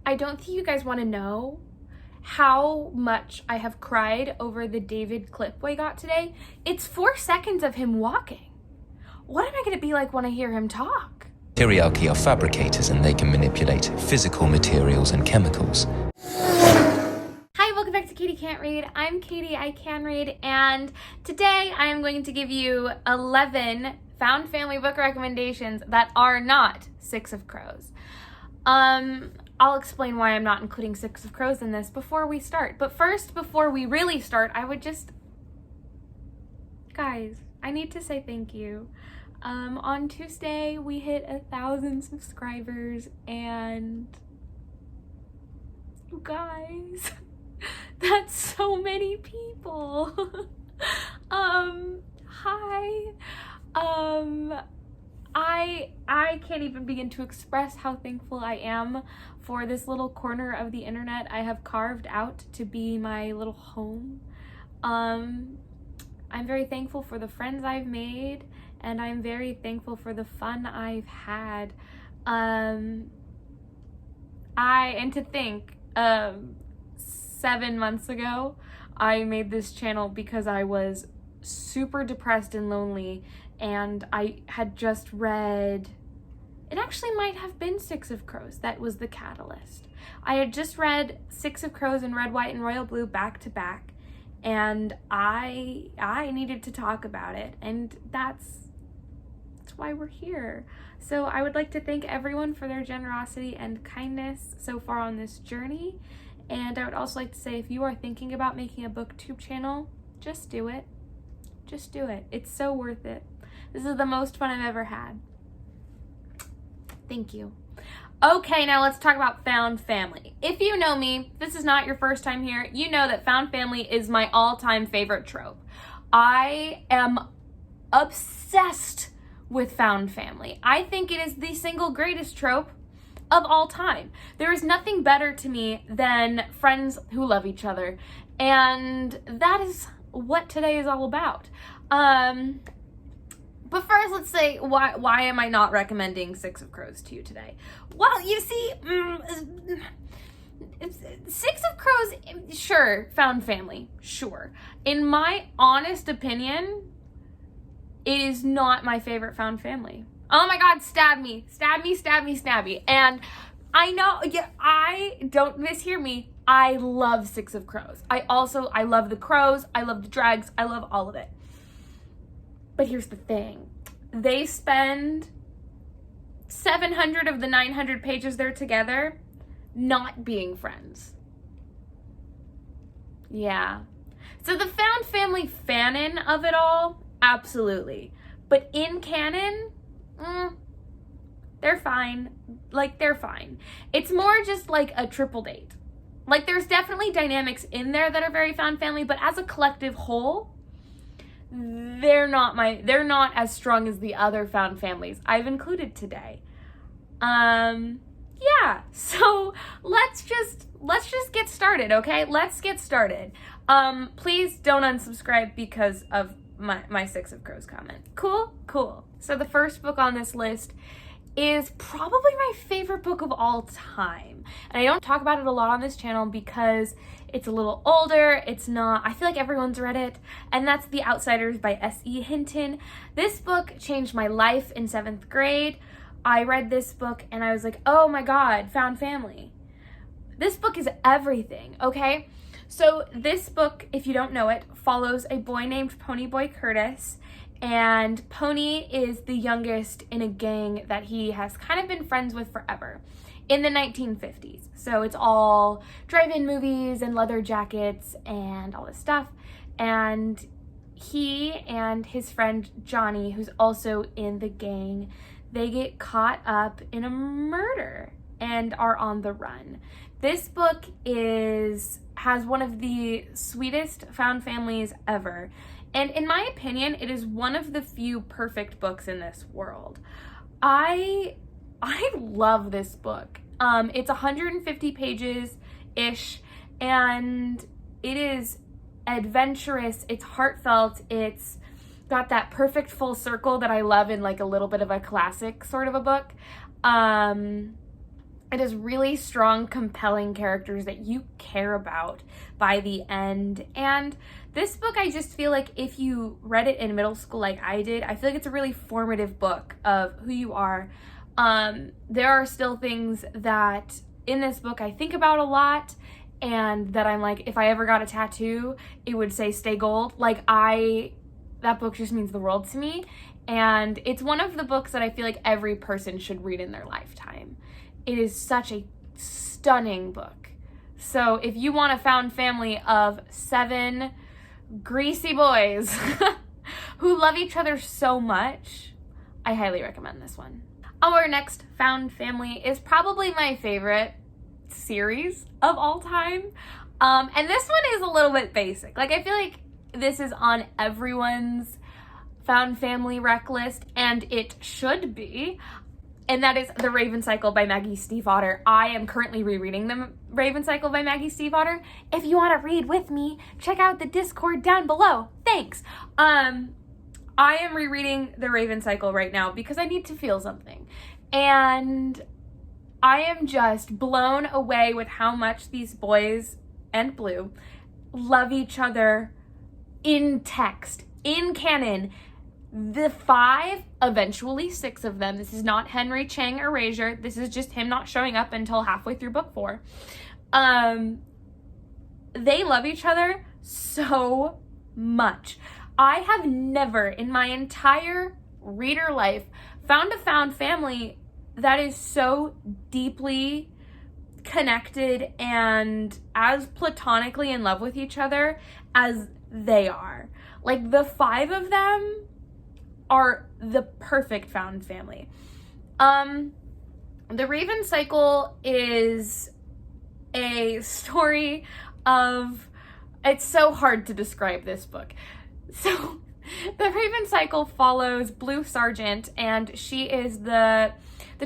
I don't think you guys want to know how much I have cried over the David clip we got today. It's 4 seconds of him walking. What am I going to be like when I hear him talk? Patriarchy are fabricators and they can manipulate physical materials and chemicals. Hi, welcome back to Katie Can't Read. I'm Katie, I can read, and today I am going to give you 11 found family book recommendations that are not Six of Crows. I'll explain why I'm not including Six of Crows in this before we start. But first, before we really start, guys, I need to say thank you. On Tuesday, we hit 1,000 subscribers, and you guys, that's so many people. Hi. I can't even begin to express how thankful I am for this little corner of the internet I have carved out to be my little home. I'm very thankful for the friends I've made, and I'm very thankful for the fun I've had. And to think, 7 months ago, I made this channel because I was super depressed and lonely, and I had just read, it actually might have been Six of Crows that was the catalyst. I had just read Six of Crows and Red, White, and Royal Blue back to back, and I needed to talk about it, and that's why we're here. So I would like to thank everyone for their generosity and kindness so far on this journey, and I would also like to say, if you are thinking about making a booktube channel, just do it. Just do it. It's so worth it. This is the most fun I've ever had. Thank you. Okay, now let's talk about found family. If you know me, this is not your first time here, you know that found family is my all-time favorite trope. I am obsessed with found family. I think it is the single greatest trope of all time. There is nothing better to me than friends who love each other, and that is what today is all about. But first, let's say, why am I not recommending Six of Crows to you today? Well, you see, Six of Crows, sure, found family, sure. In my honest opinion, it is not my favorite found family. Oh my God, stab me, stab me, stab me, stab me. And I know, yeah, don't mishear me. I love Six of Crows. I love the crows, I love the drags, I love all of it. But here's the thing. They spend 700 of the 900 pages they're together not being friends. Yeah. So the found family fanon of it all, absolutely. But in canon, they're fine. Like, they're fine. It's more just like a triple date. Like, there's definitely dynamics in there that are very found family, but as a collective whole, they're not as strong as the other found families I've included today. Yeah, so let's just get started, okay? Let's get started. Please don't unsubscribe because of my Six of Crows comment. Cool. So the first book on this list is probably my favorite book of all time. And I don't talk about it a lot on this channel because it's a little older. I feel like everyone's read it. And that's The Outsiders by S.E. Hinton. This book changed my life in 7th grade. I read this book and I was like, oh my God, found family. This book is everything, okay? So this book, if you don't know it, follows a boy named Ponyboy Curtis. And Pony is the youngest in a gang that he has kind of been friends with forever in the 1950s. So it's all drive-in movies and leather jackets and all this stuff. And he and his friend Johnny, who's also in the gang, they get caught up in a murder and are on the run. This book has one of the sweetest found families ever. And in my opinion, it is one of the few perfect books in this world. I love this book. It's 150 pages-ish, and it is adventurous, it's heartfelt, it's got that perfect full circle that I love in like a little bit of a classic sort of a book. It has really strong, compelling characters that you care about by the end. And this book, I just feel like if you read it in middle school like I did, I feel like it's a really formative book of who you are. There are still things that in this book I think about a lot, and that I'm like, if I ever got a tattoo, it would say "Stay Gold." Like, that book just means the world to me. And it's one of the books that I feel like every person should read in their lifetime. It is such a stunning book. So if you want a found family of 7 greasy boys who love each other so much, I highly recommend this one. Our next found family is probably my favorite series of all time. And this one is a little bit basic. Like, I feel like this is on everyone's found family rec list, and it should be. And that is The Raven Cycle by Maggie Stiefvater. I am currently rereading The Raven Cycle by Maggie Stiefvater. If you want to read with me, check out the Discord down below. Thanks. I am rereading The Raven Cycle right now because I need to feel something. And I am just blown away with how much these boys and Blue love each other in text, in canon. The 5, eventually 6 of them, this is not Henry Chang erasure, this is just him not showing up until halfway through book 4. They love each other so much. I have never in my entire reader life found a found family that is so deeply connected and as platonically in love with each other as they are. Like, the 5 of them are the perfect found family. The Raven Cycle is a story of, it's so hard to describe this book. So the Raven Cycle follows Blue Sargent, and she is the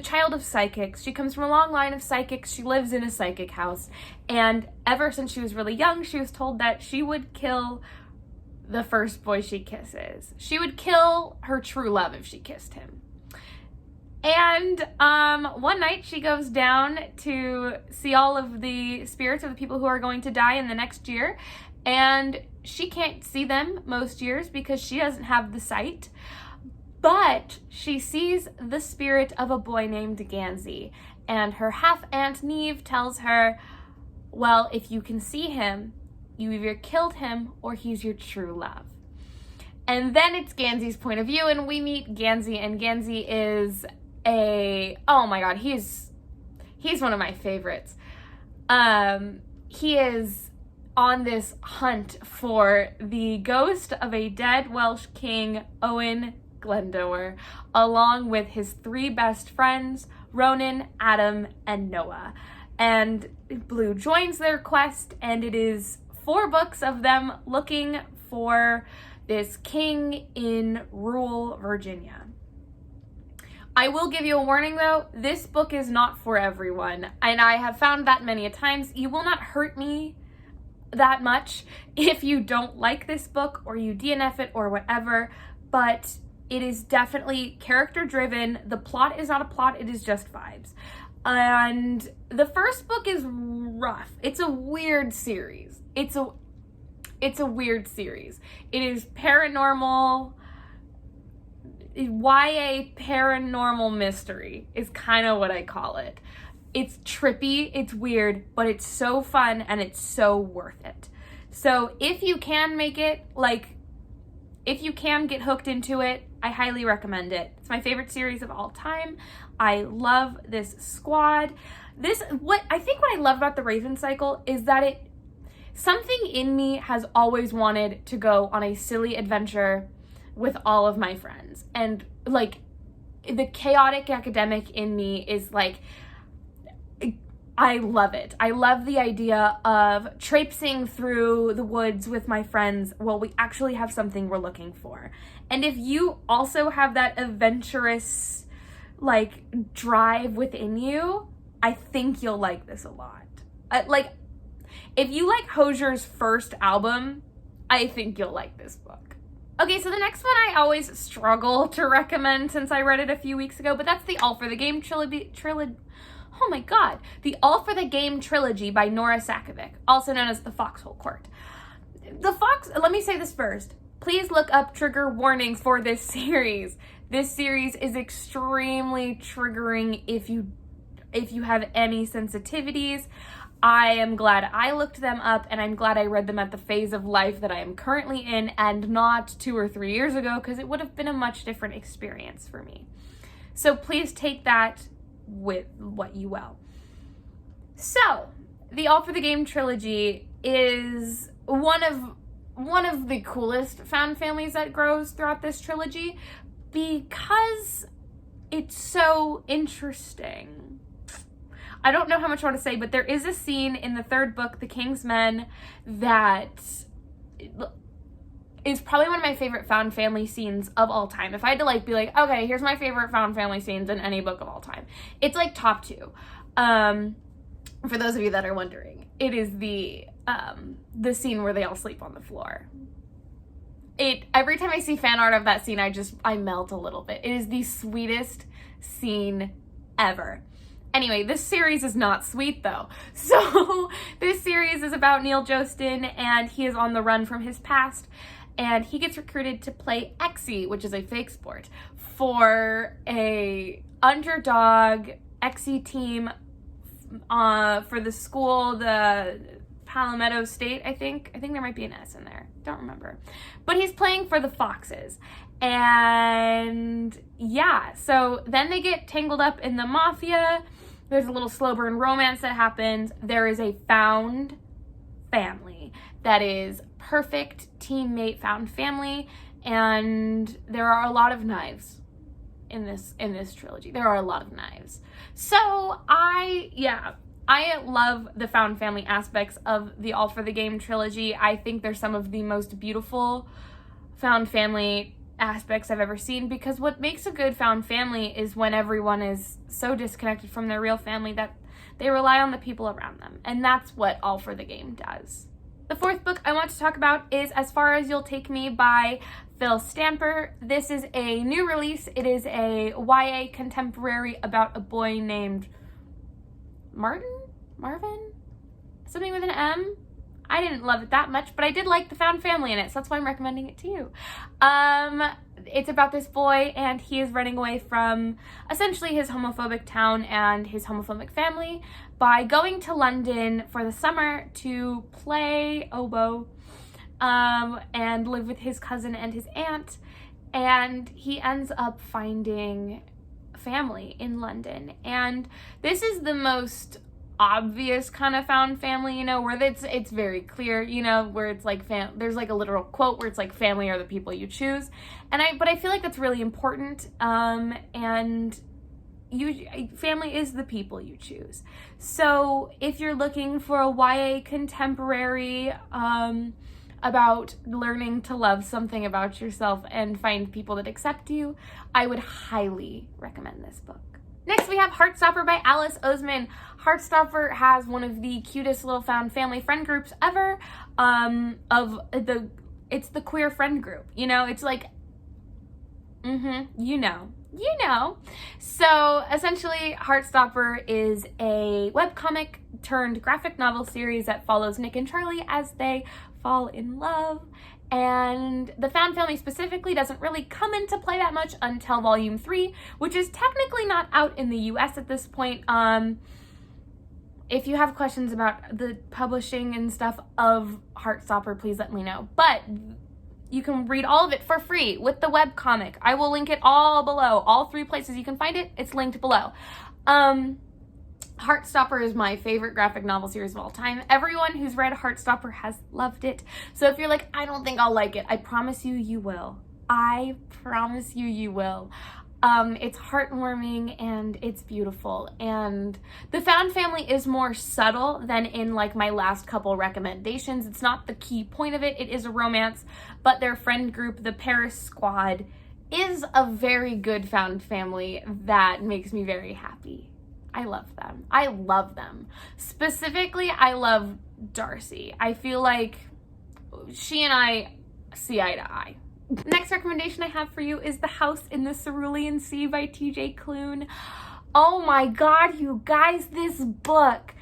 child of psychics. She comes from a long line of psychics. She lives in a psychic house, and ever since she was really young, she was told that she would kill the first boy she kisses. She would kill her true love if she kissed him. And one night she goes down to see all of the spirits of the people who are going to die in the next year, and she can't see them most years because she doesn't have the sight. But she sees the spirit of a boy named Ngozi, and her half-aunt Neve tells her, well, if you can see him, you either killed him or he's your true love. And then it's Ngozi's point of view, and we meet Ngozi, and Ngozi is oh my god, he's one of my favorites. He is on this hunt for the ghost of a dead Welsh king, Owen Glendower, along with his 3 best friends, Ronan, Adam, and Noah. And Blue joins their quest, and it is 4 books of them looking for this king in rural Virginia. I will give you a warning though, this book is not for everyone, and I have found that many a times. You will not hurt me that much if you don't like this book or you DNF it or whatever, but it is definitely character driven. The plot is not a plot, it is just vibes. And the first book is rough. It's a weird series. It's a weird series. It is paranormal, YA paranormal mystery is kind of what I call it. It's trippy, it's weird, but it's so fun and it's so worth it. So if you can make it, if you can get hooked into it, I highly recommend it. It's my favorite series of all time. I love this squad. What I love about the Raven Cycle is that something in me has always wanted to go on a silly adventure with all of my friends. And the chaotic academic in me is I love it. I love the idea of traipsing through the woods with my friends while we actually have something we're looking for. And if you also have that adventurous drive within you, I think you'll like this a lot. If you like Hosier's first album, I think you'll like this book. Okay, so the next one I always struggle to recommend since I read it a few weeks ago, but that's the All for the Game trilogy. oh my god, the All for the Game trilogy by Nora Sakavic, also known as the Foxhole Court. Let me say this first. Please look up trigger warnings for this series. This series is extremely triggering if you have any sensitivities. I am glad I looked them up, and I'm glad I read them at the phase of life that I am currently in and not 2 or 3 years ago, because it would have been a much different experience for me. So please take that with what you will. So, the All for the Game trilogy is one of the coolest found families that grows throughout this trilogy because it's so interesting. I don't know how much I want to say, but there is a scene in the 3rd book, The King's Men, that is probably one of my favorite found family scenes of all time. If I had to be like, okay, here's my favorite found family scenes in any book of all time, it's like top 2. For those of you that are wondering, it is the scene where they all sleep on the floor. Every time I see fan art of that scene, I melt a little bit. It is the sweetest scene ever. Anyway, this series is not sweet though. So this series is about Neil Jostin, and he is on the run from his past, and he gets recruited to play Exy, which is a fake sport, for a underdog Exy team for the school, the Palmetto State, I think there might be an S in there, don't remember, but he's playing for the Foxes. And yeah, so then they get tangled up in the mafia. There's a little slow burn romance that happens. There is a found family that is perfect teammate found family, and there are a lot of knives in this trilogy. There are a lot of knives. So I love the found family aspects of the All for the Game trilogy. I think they're some of the most beautiful found family aspects I've ever seen, because what makes a good found family is when everyone is so disconnected from their real family that they rely on the people around them, and that's what All for the Game does. The 4th book I want to talk about is As Far As You'll Take Me by Phil Stamper. This is a new release. It is a YA contemporary about a boy named Marvin? Something with an M? I didn't love it that much, but I did like the found family in it, so that's why I'm recommending it to you. It's about this boy, and he is running away from essentially his homophobic town and his homophobic family by going to London for the summer to play oboe and live with his cousin and his aunt, and he ends up finding family in London. And this is the most obvious kind of found family, where it's very clear, where it's like there's like a literal quote where it's like, family are the people you choose, but I feel like that's really important, and family is the people you choose. So if you're looking for a YA contemporary about learning to love something about yourself and find people that accept you, I would highly recommend this book. Next, we have Heartstopper by Alice Oseman. Heartstopper has one of the cutest little found family friend groups ever. It's the queer friend group. It's like, you know. So essentially, Heartstopper is a webcomic turned graphic novel series that follows Nick and Charlie as they fall in love. And the found family specifically doesn't really come into play that much until volume 3, which is technically not out in the US at this point. If you have questions about the publishing and stuff of Heartstopper, please let me know. But you can read all of it for free with the webcomic. I will link it all below. All 3 places you can find it, it's linked below. Heartstopper is my favorite graphic novel series of all time. Everyone who's read Heartstopper has loved it. So if you're like, I don't think I'll like it, I promise you, you will. I promise you, you will. It's heartwarming and it's beautiful. And the found family is more subtle than in like my last couple recommendations. It's not the key point of it. It is a romance, but their friend group, the Paris Squad, is a very good found family that makes me very happy. I love them. I love them. Specifically, I love Darcy. I feel like she and I see eye to eye. Next recommendation I have for you is The House in the Cerulean Sea by TJ Klune. Oh my god, you guys, this book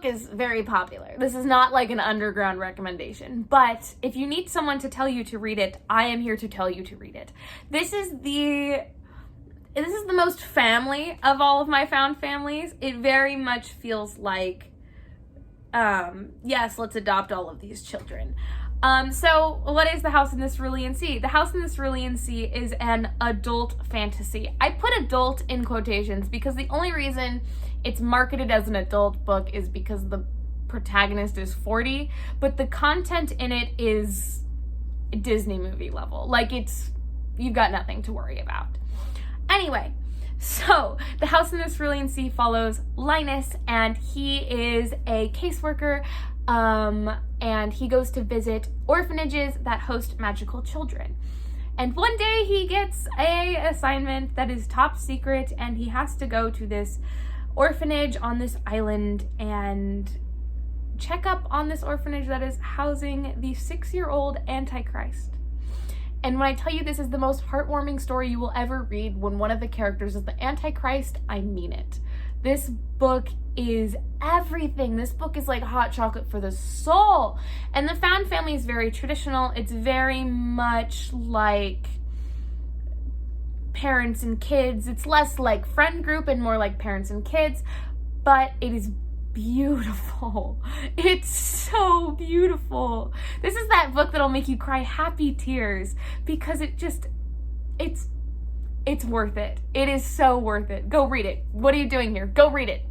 is very popular. This is not like an underground recommendation, but if you need someone to tell you to read it, I am here to tell you to read it. This is the most family of all of my found families. It very much feels like, yes, let's adopt all of these children. So what is The House in the Cerulean Sea? The House in the Cerulean Sea is an adult fantasy. I put adult in quotations because the only reason it's marketed as an adult book is because the protagonist is 40, but the content in it is Disney movie level. Like, you've got nothing to worry about. Anyway, so The House in the Cerulean Sea follows Linus, and he is a caseworker, and he goes to visit orphanages that host magical children. And one day he gets an assignment that is top secret, and he has to go to this orphanage on this island and check up on this orphanage that is housing the 6-year-old Antichrist. And when I tell you this is the most heartwarming story you will ever read when one of the characters is the Antichrist, I mean it. This book is everything. This book is like hot chocolate for the soul. And the found family is very traditional. It's very much like parents and kids. It's less like friend group and more like parents and kids, but it is beautiful. It's so beautiful. This is that book that'll make you cry happy tears because it's worth it. It is so worth it. Go read it. What are you doing here? Go read it.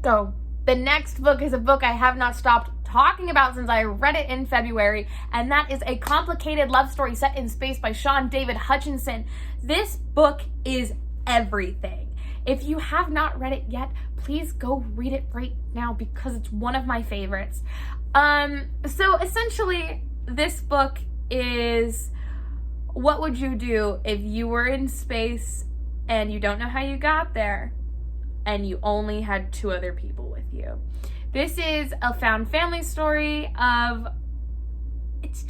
Go. The next book is a book I have not stopped talking about since I read it in February, and that is A Complicated Love Story Set in Space by Shaun Hutchinson. This book is everything. If you have not read it yet, please go read it right now because it's one of my favorites. So essentially, this book is what would you do if you were in space and you don't know how you got there and you only had 2 other people with you. This is a found family story of, it's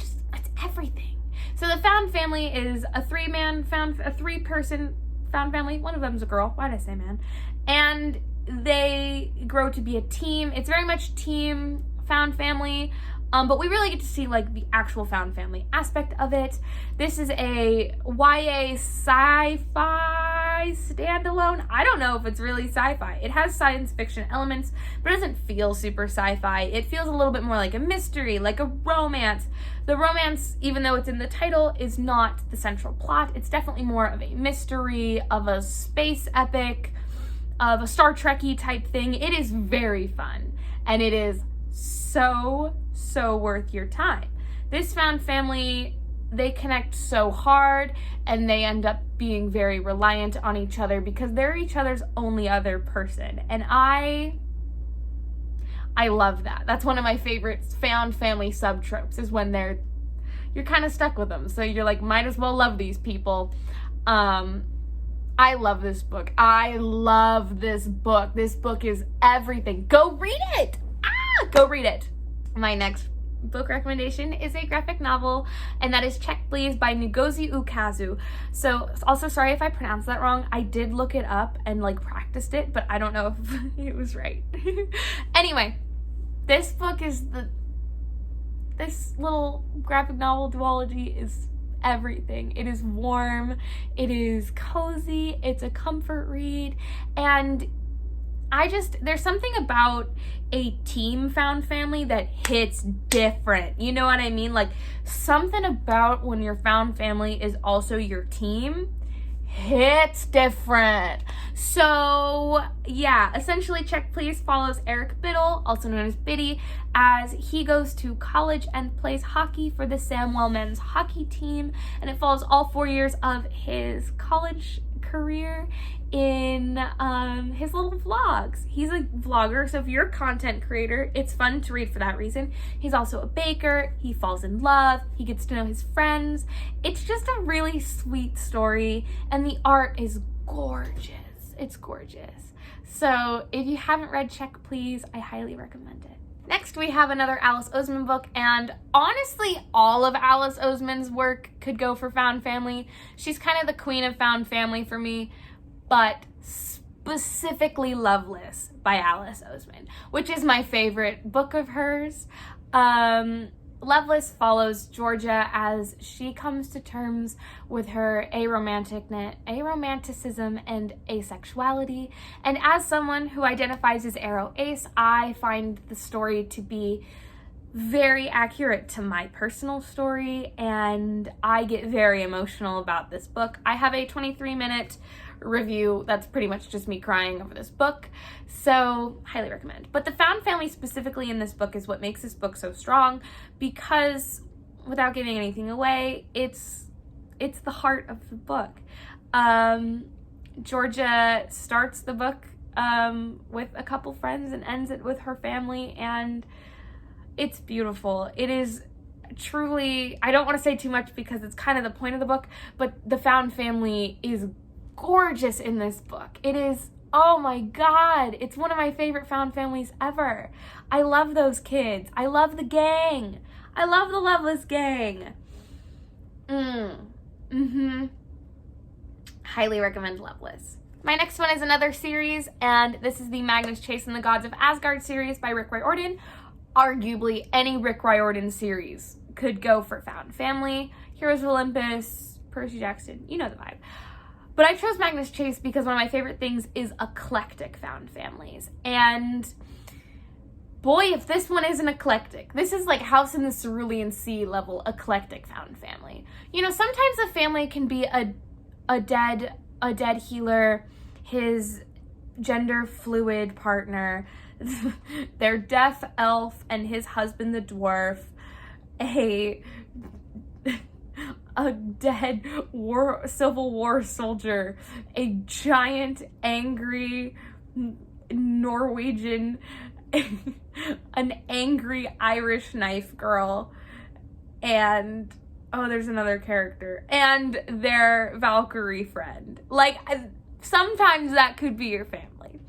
everything. So the found family is a 3-person found family. One of them's a girl. Why did I say man? And they grow to be a team. It's very much team found family. But we really get to see like the actual found family aspect of it. This is a YA sci-fi standalone. I don't know if it's really sci-fi. It has science fiction elements, but it doesn't feel super sci-fi. It feels a little bit more like a mystery, like a romance. The romance, even though it's in the title, is not the central plot. It's definitely more of a mystery, of a space epic, of a Star Trek-y type thing. It is very fun, and it is so worth your time. This found family, they connect so hard, and they end up being very reliant on each other because they're each other's only other person. And I love that. That's one of my favorite found family subtropes, is when you're kind of stuck with them. So you're like, might as well love these people. I love this book. I love this book. This book is everything. Go read it. Go read it. My next book recommendation is a graphic novel, and that is Check Please by Ngozi Ukazu. So also sorry if I pronounced that wrong. I did look it up and like practiced it, but I don't know if it was right. Anyway, this book is this little graphic novel duology is everything. It is warm, it is cozy, it's a comfort read, and there's something about a team found family that hits different. You know what I mean? Like, something about when your found family is also your team hits different. So, yeah, essentially Check Please follows Eric Biddle, also known as Biddy, as he goes to college and plays hockey for the Samwell men's hockey team, and it follows all 4 years of his college career in his little vlogs. He's a vlogger, so if you're a content creator, it's fun to read for that reason. He's also a baker. He falls in love. He gets to know his friends. It's just a really sweet story, and the art is gorgeous. It's gorgeous. So if you haven't read Check Please, I highly recommend it. Next, we have another Alice Oseman book, and honestly, all of Alice Oseman's work could go for found family. She's kind of the queen of found family for me. but specifically Loveless by Alice Oseman, which is my favorite book of hers. Loveless follows Georgia as she comes to terms with her aromanticism and asexuality. And as someone who identifies as aro ace, I find the story to be very accurate to my personal story, and I get very emotional about this book. I have a 23-minute review that's pretty much just me crying over this book, so highly recommend. But the found family specifically in this book is what makes this book so strong, because without giving anything away, it's the heart of the book. Georgia starts the book with a couple friends and ends it with her family, and it's beautiful. It is truly, I don't want to say too much because it's kind of the point of the book, but the found family is gorgeous in this book. It is, oh my god, it's one of my favorite found families ever. I love those kids. I love the gang. I love the Loveless gang. Highly recommend Loveless. My next one is another series, and this is the Magnus Chase and the Gods of Asgard series by Rick Riordan. Arguably, any Rick Riordan series could go for found family. Heroes of Olympus, Percy Jackson, you know the vibe. But I chose Magnus Chase because one of my favorite things is eclectic found families. And boy, if this one isn't eclectic. This is like House in the Cerulean Sea level eclectic found family. You know, sometimes a family can be a dead healer, his gender fluid partner, their deaf elf and his husband the dwarf, a dead Civil War soldier, a giant angry Norwegian, an angry Irish knife girl, and there's another character, and their Valkyrie friend. Like, sometimes that could be your family.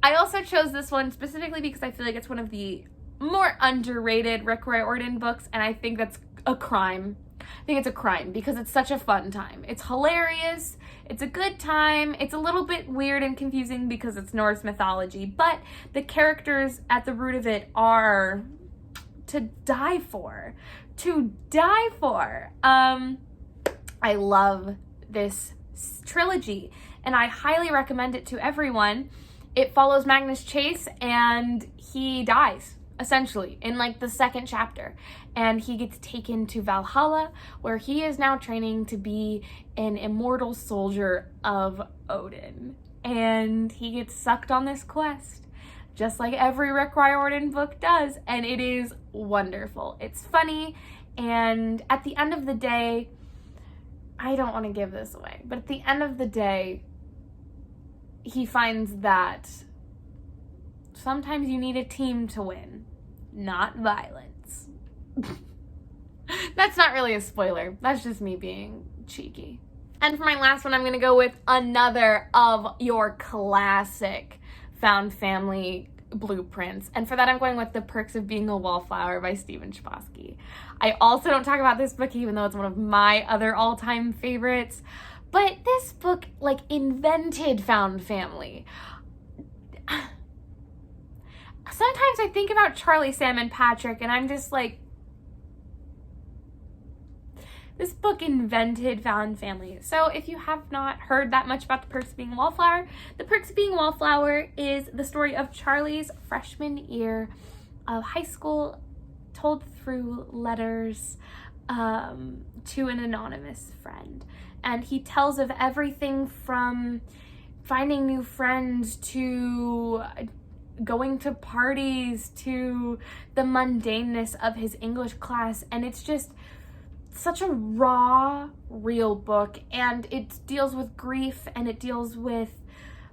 I also chose this one specifically because I feel like it's one of the more underrated Rick Riordan books, and I think that's a crime. I think it's a crime because it's such a fun time. It's hilarious. It's a good time. It's a little bit weird and confusing because it's Norse mythology, but the characters at the root of it are to die for. To die for. I love this trilogy, and I highly recommend it to everyone. It follows Magnus Chase, and he dies, essentially, in like the second chapter. And he gets taken to Valhalla, where he is now training to be an immortal soldier of Odin. And he gets sucked on this quest, just like every Rick Riordan book does. And it is wonderful. It's funny. And at the end of the day, I don't want to give this away, but at the end of the day, he finds that sometimes you need a team to win, not violence. That's not really a spoiler. That's just me being cheeky. And for my last one, I'm going to go with another of your classic found family blueprints. And for that, I'm going with The Perks of Being a Wallflower by Chbosky. I also don't talk about this book, even though it's one of my other all-time favorites. But this book, like, invented found family. Sometimes I think about Charlie, Sam, and Patrick, and I'm just like, this book invented found family. So if you have not heard that much about The Perks of Being a Wallflower, The Perks of Being a Wallflower is the story of Charlie's freshman year of high school, told through letters to an anonymous friend. And he tells of everything from finding new friends to going to parties to the mundaneness of his English class. And it's just such a raw, real book. And it deals with grief, and it deals with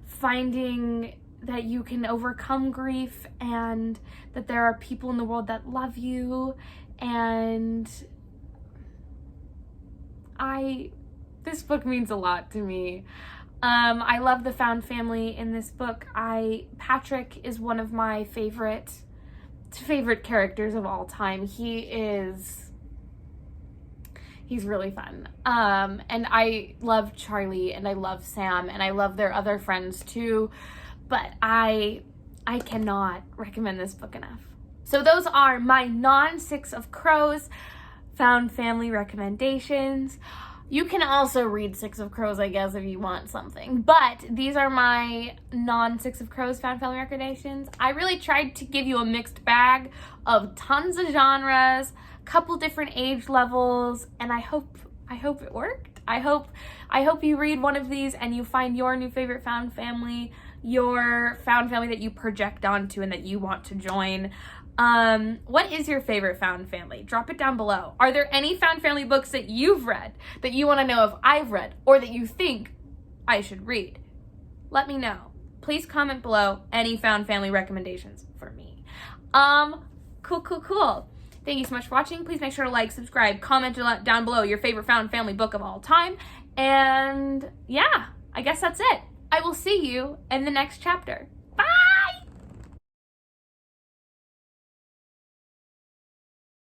finding that you can overcome grief, and that there are people in the world that love you. And this book means a lot to me. I love the found family in this book. Patrick is one of my favorite characters of all time. He's He's really fun. And I love Charlie and I love Sam and I love their other friends too, but I cannot recommend this book enough. So those are my non-Six of Crows found family recommendations. You can also read Six of Crows, I guess, if you want something. But these are my non-Six of Crows found family recommendations. I really tried to give you a mixed bag of tons of genres, couple different age levels, and I hope it worked. I hope you read one of these and you find your new favorite found family, your found family that you project onto and that you want to join. What is your favorite found family? Drop it down below. Are there any found family books that you've read that you want to know if I've read or that you think I should read? Let me know. Please comment below any found family recommendations for me. Cool. Thank you so much for watching. Please make sure to like, subscribe, comment down below your favorite found family book of all time. And yeah, I guess that's it. I will see you in the next chapter.